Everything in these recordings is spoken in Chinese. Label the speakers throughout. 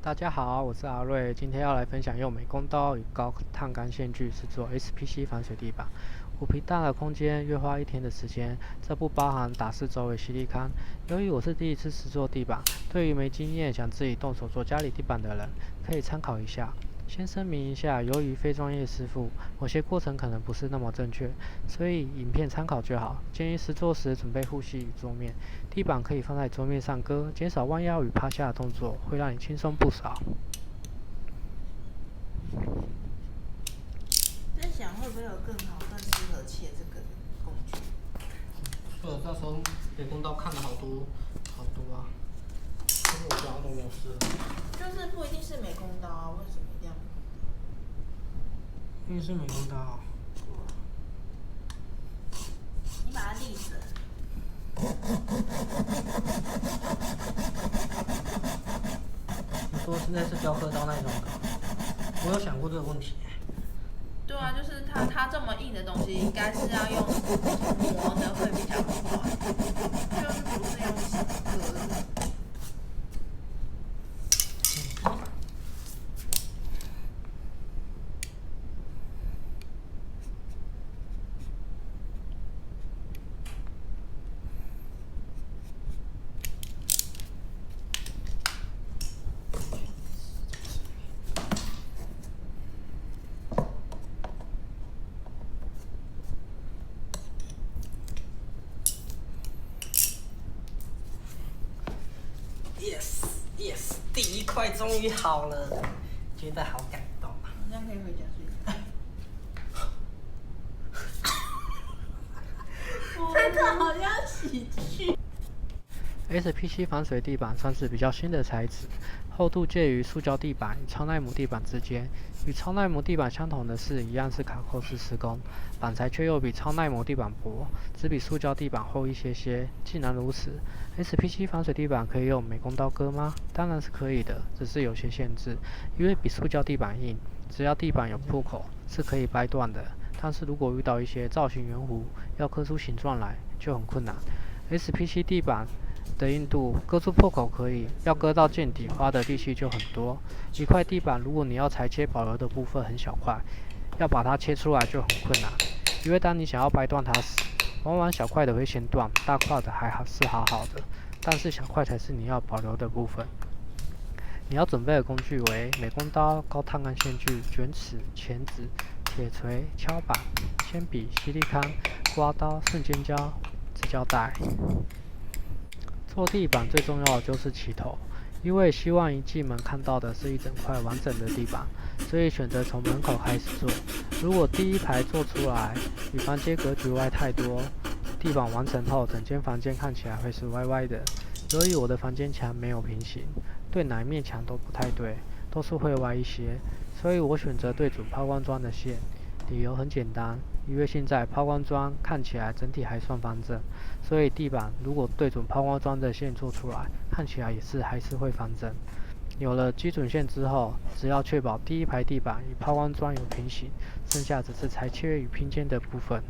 Speaker 1: 大家好，我是阿瑞，今天要来分享用美工刀与高碳钢线锯制作 SPC 防水地板。5平大的空间约花1天的时间，这不包含打四周围矽利康。由于我是第一次实做地板，对于没经验想自己动手做家里地板的人，可以参考一下。先声明一下，由于非专业师傅，某些过程可能不是那么正确，所以影片参考就好。建议实作时准备护膝与桌面，地板可以放在桌面上割，减少弯腰与趴下的动作，会让你轻松不少。
Speaker 2: 在想会不会有更好、更适合切这个工具？
Speaker 1: 是的，到时候美工刀看了好多啊，但是我家都没有试。
Speaker 2: 就是不一定是美工刀啊，为什么一定要美工刀？
Speaker 1: 因为是美工刀。
Speaker 2: 你把它立着。
Speaker 1: 你说是类似雕刻刀那种的？我有想过这个问题。
Speaker 2: 对啊，就是它这么硬的东西，应该是要用磨的会比较快，就是不是用割的。
Speaker 1: Yes，第一块终于好了，觉得好感动啊！
Speaker 2: 这样可以回家睡觉。真的好像喜剧。
Speaker 1: SPC 防水地板算是比较新的材质，厚度介于塑胶地板与超耐磨地板之间。与超耐磨地板相同的是，一样是卡扣式施工，板材却又比超耐磨地板薄，只比塑胶地板厚一些些。既然如此，SPC 防水地板可以用美工刀割吗？当然是可以的，只是有些限制，因为比塑胶地板硬，只要地板有破口是可以掰断的。但是如果遇到一些造型圆弧，要刻出形状来就很困难。SPC 地板的硬度割出破口可以，要割到见底花的力气就很多。一块地板如果你要裁切保留的部分很小块，要把它切出来就很困难。因为当你想要掰断它时，往往小块的会先断，大块的还是好的，但是小块才是你要保留的部分。你要准备的工具为美工刀、高碳钢线锯、卷尺、钳子、铁锤、敲板、铅笔、矽利康、刮刀、瞬间胶、纸胶带。做地板最重要的就是起头，因为希望一进门看到的是一整块完整的地板，所以选择从门口开始做。如果第一排做出来与房间格局外太多，地板完成后整间房间看起来会是歪歪的。由于我的房间墙没有平行，对哪一面墙都不太对，都是会歪一些，所以我选择对准抛光砖的线。理由很简单，因为现在抛光砖看起来整体还算方正，所以地板如果对准抛光砖的线做出来，看起来还是会方正。有了基准线之后，只要确保第一排地板与抛光砖有平行，剩下只是裁切与拼接的部分。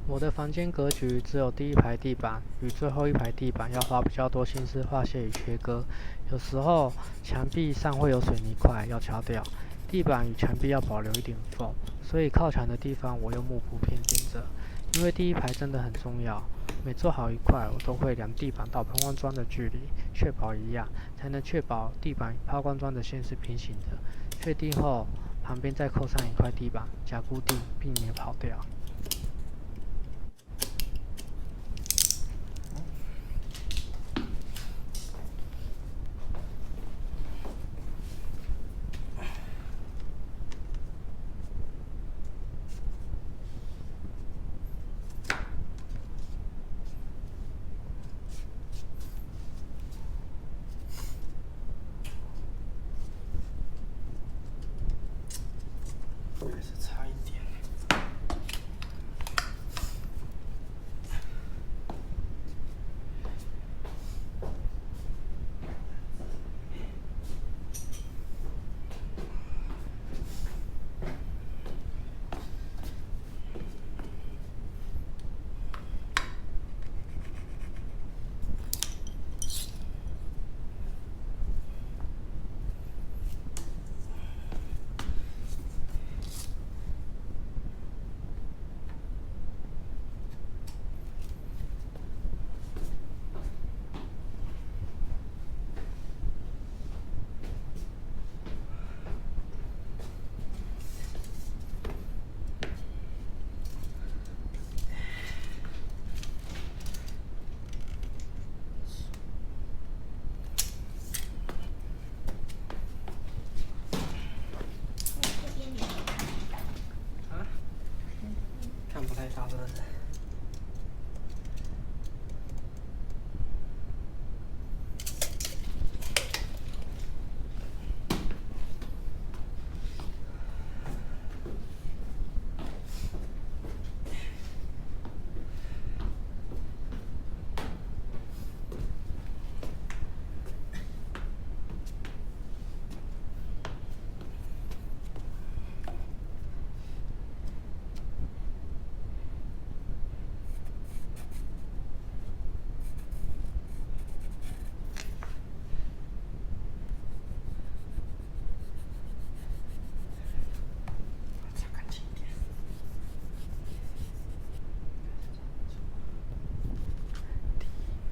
Speaker 1: 我的房间格局只有第一排地板与最后一排地板要花比较多心思划线与切割，有时候墙壁上会有水泥块要敲掉，地板与墙壁要保留一点缝，所以靠墙的地方我用木铺片顶着。因为第一排真的很重要，每做好一块，我都会量地板到抛光砖的距离，确保一样，才能确保地板与抛光砖的线是平行的。确定后，旁边再扣上一块地板，加固定，避免跑掉。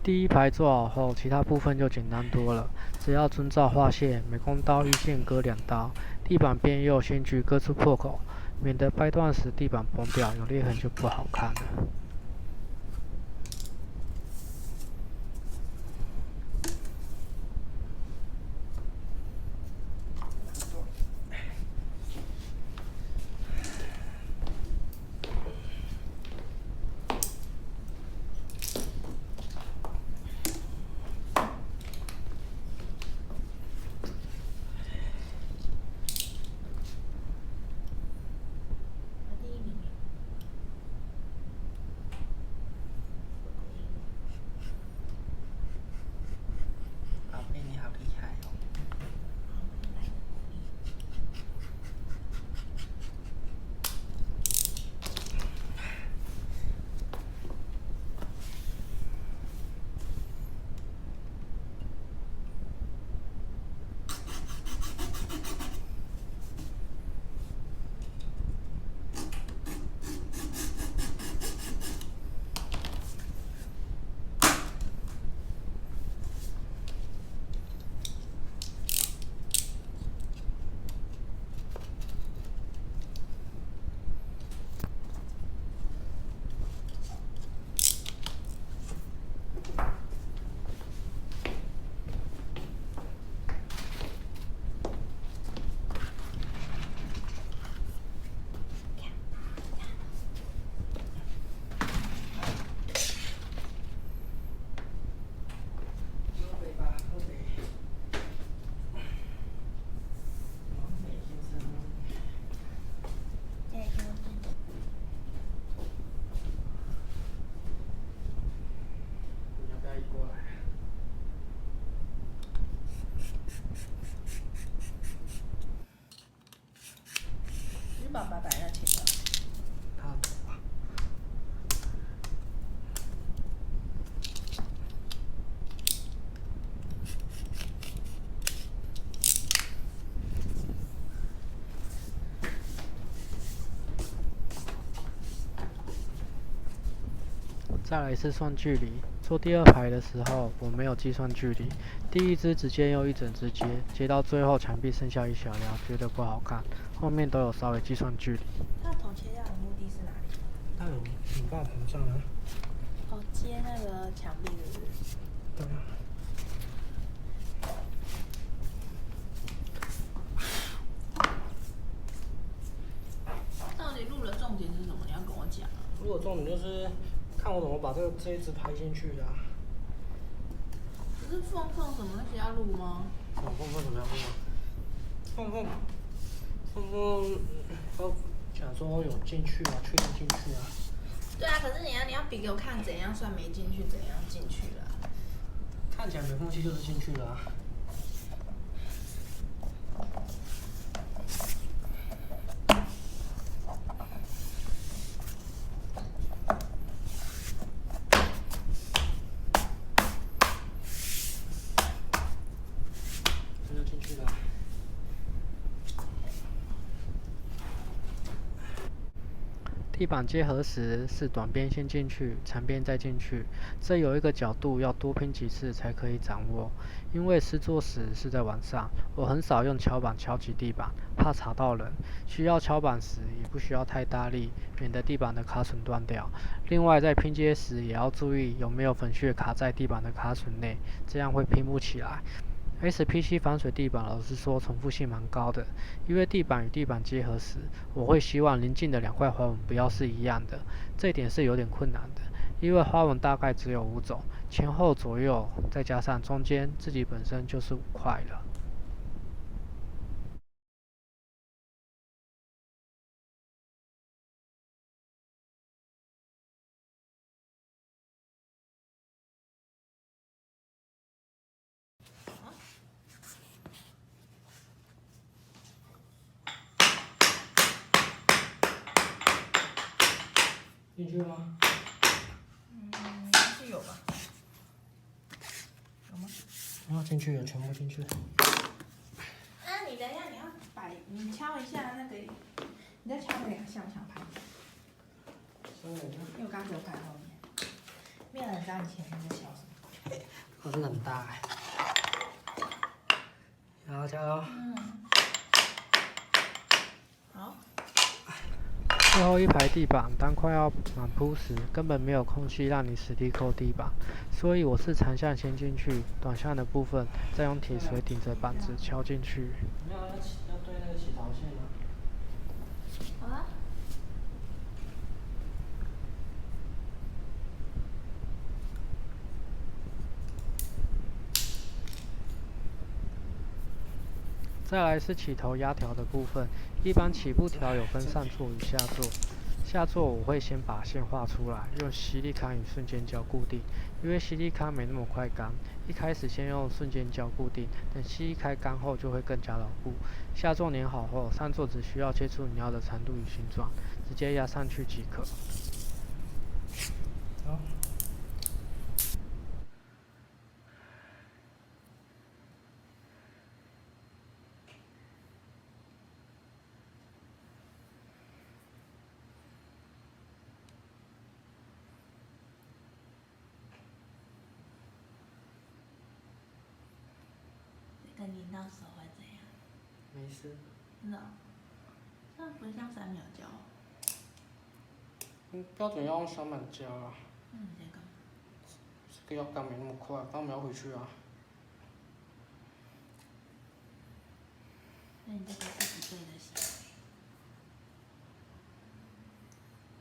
Speaker 1: 第一排做好后，其他部分就简单多了，只要遵照画线，美工刀一线割2刀，地板边右先锯割出破口，免得掰断时地板崩掉，有裂痕就不好看了。
Speaker 2: 你把白要切掉。
Speaker 1: 再来是算距离，做第2排的时候，我没有计算距离，第一支直接用1整支接，接到最后墙壁剩下一小条，觉得不好看，后面都有稍微计算距离。
Speaker 2: 它头切掉的目的是哪里？
Speaker 1: 它有引爆膨胀啊。
Speaker 2: 哦，接那个墙壁是不是？
Speaker 1: 对啊。
Speaker 2: 到底录的重点是什么？你要跟我讲啊。
Speaker 1: 录的重点就是看我怎么把这一支拍进去的啊。
Speaker 2: 可是缝什么那些要录吗？
Speaker 1: 缝怎么样录啊？缝，要假说有进去啊，确定进去啊。
Speaker 2: 对啊，可是你要比给我看怎样算没进去，怎样进去了。
Speaker 1: 看起来没缝隙就是进去了啊。这就进去了。地板接合时是短边先进去，长边再进去，这有一个角度要多拼几次才可以掌握。因为施作时是在晚上，我很少用敲板敲击地板，怕吵到人。需要敲板时也不需要太大力，免得地板的卡榫断掉。另外在拼接时也要注意有没有粉屑卡在地板的卡榫内，这样会拼不起来。SPC 防水地板老实说重复性蛮高的，因为地板与地板结合时，我会希望邻近的2块花纹不要是一样的，这一点是有点困难的，因为花纹大概只有5种，前后左右再加上中间自己本身就是5块了。进去了吗？
Speaker 2: 应该是有吧。有吗？
Speaker 1: 啊，进去了，全部进去了。
Speaker 2: 啊，你等一下，你敲一下那个，你再敲那2下，我想拍。因为我刚给我看后面，没有人知道你前面在敲什么。
Speaker 1: 我真的很大哎。加油加油！
Speaker 2: 好。
Speaker 1: 最后一排地板，当快要满铺时，根本没有空隙让你实地扣地板，所以我是长项先进去，短项的部分再用铁锤顶着板子敲进去。没有要对那个起槽线吗？
Speaker 2: 好了。
Speaker 1: 再来是起头压条的部分，一般起步条有分上座与下座。下座我会先把线画出来，用矽利康与瞬间胶固定，因为矽利康没那么快干，一开始先用瞬间胶固定，等矽利康干后就会更加牢固。下座粘好后，上座只需要切出你要的长度与形状，直接压上去即可。好。
Speaker 2: 这个拧到手会怎样？
Speaker 1: 没事。
Speaker 2: 真的、哦？这样不会像3秒胶？
Speaker 1: 标准要用3秒胶啊。
Speaker 2: 那你在干嘛？
Speaker 1: 这个要干没那么快，刚描回去啊。
Speaker 2: 那你这个自己对得起？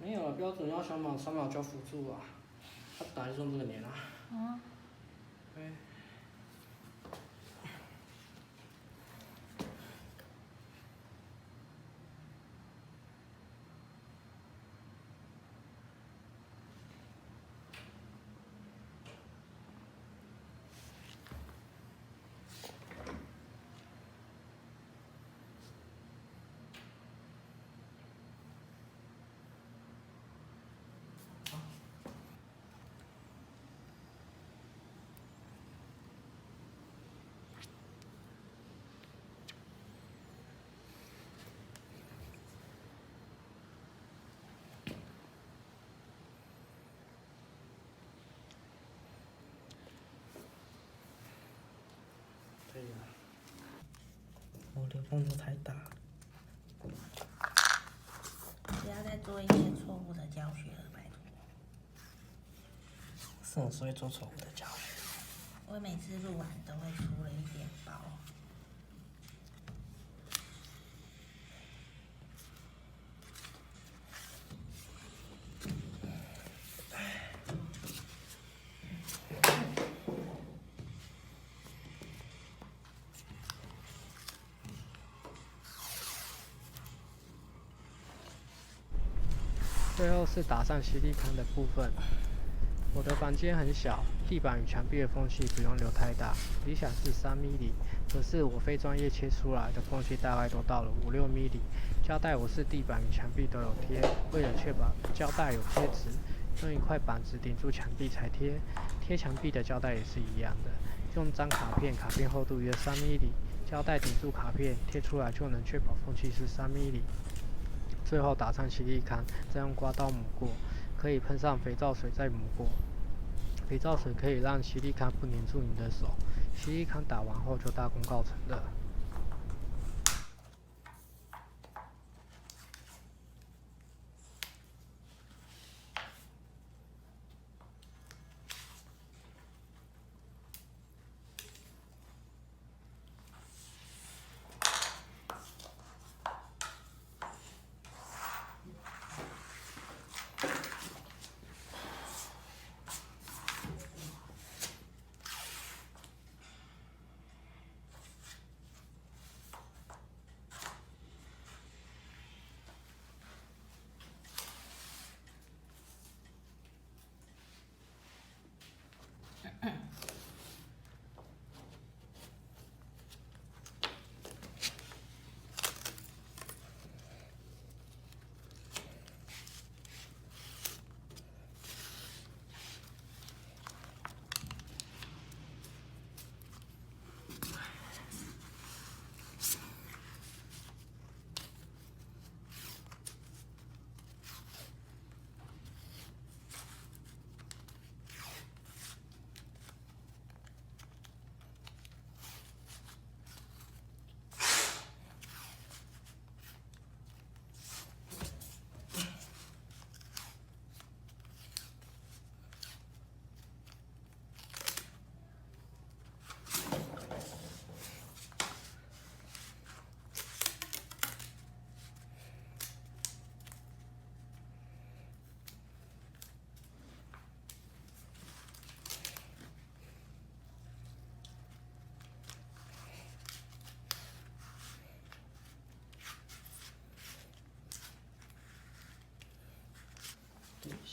Speaker 1: 没有了，标准要3秒胶辅助啊。它本来就用这个粘啊。
Speaker 2: 嗯。
Speaker 1: 对。可以了。我的动作太大了。
Speaker 2: 不要再做一些错误的教学了，拜托。
Speaker 1: 是我是会做错误的教学。
Speaker 2: 我每次录完都会出了一点包。
Speaker 1: 最后是打上矽利康的部分。我的房间很小，地板与墙壁的缝隙不用留太大，理想是3 mm， 可是我非专业切出来的缝隙大概都到了5、6 mm。胶带我是地板与墙壁都有贴，为了确保胶带有贴直，用一块板子顶住墙壁才贴。贴墙壁的胶带也是一样的，用张卡片，卡片厚度约3 mm， 胶带顶住卡片，贴出来就能确保缝隙是3 mm。最后打上矽利康，再用刮刀抹过，可以喷上肥皂水再抹过。肥皂水可以让矽利康不粘住你的手，矽利康打完后就大功告成了。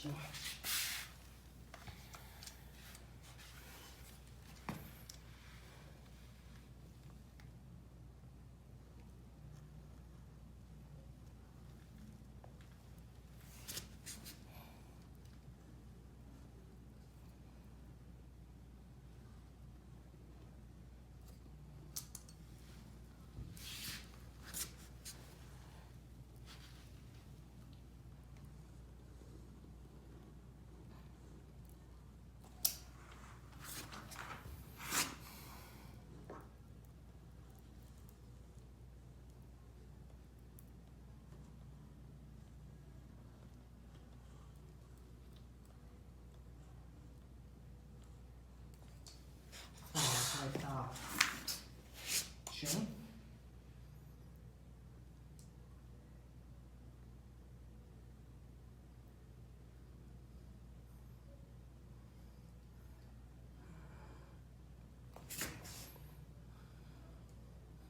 Speaker 1: 住。太大了，行。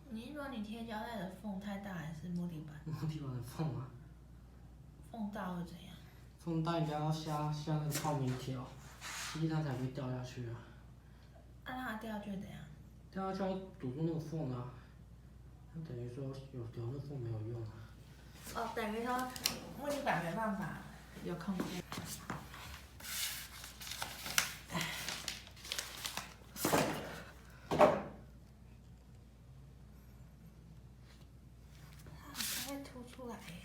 Speaker 2: 你是说你贴胶带的缝太大，还是木地板？
Speaker 1: 木地板的缝啊。
Speaker 2: 缝大会怎样？
Speaker 1: 缝大应该要下那个透明条，它才会掉下去啊。
Speaker 2: 按它掉下去会怎样？
Speaker 1: 掉下去要堵住那个缝啊。那等于说有那个缝没有用啊。
Speaker 2: 哦，等于说木地板没办法有空间。它会凸出来耶。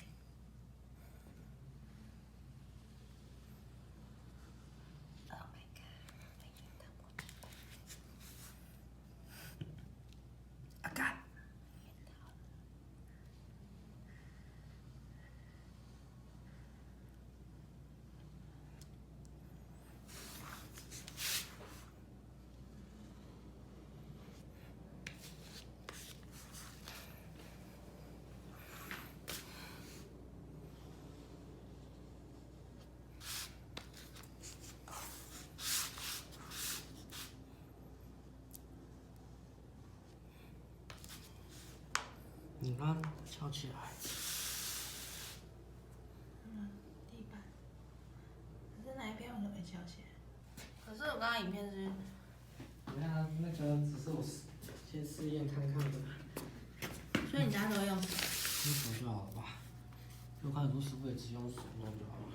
Speaker 2: Oh my god！ 啊干！
Speaker 1: 你看，翘起来。
Speaker 2: 地板。可是哪一边我都没翘起来。可是我刚刚影片是。
Speaker 1: 你看那个只是我先试验看看的。
Speaker 2: 所以你家都用手？
Speaker 1: 用手就好了吧？我看很多师傅也只用手弄就好了。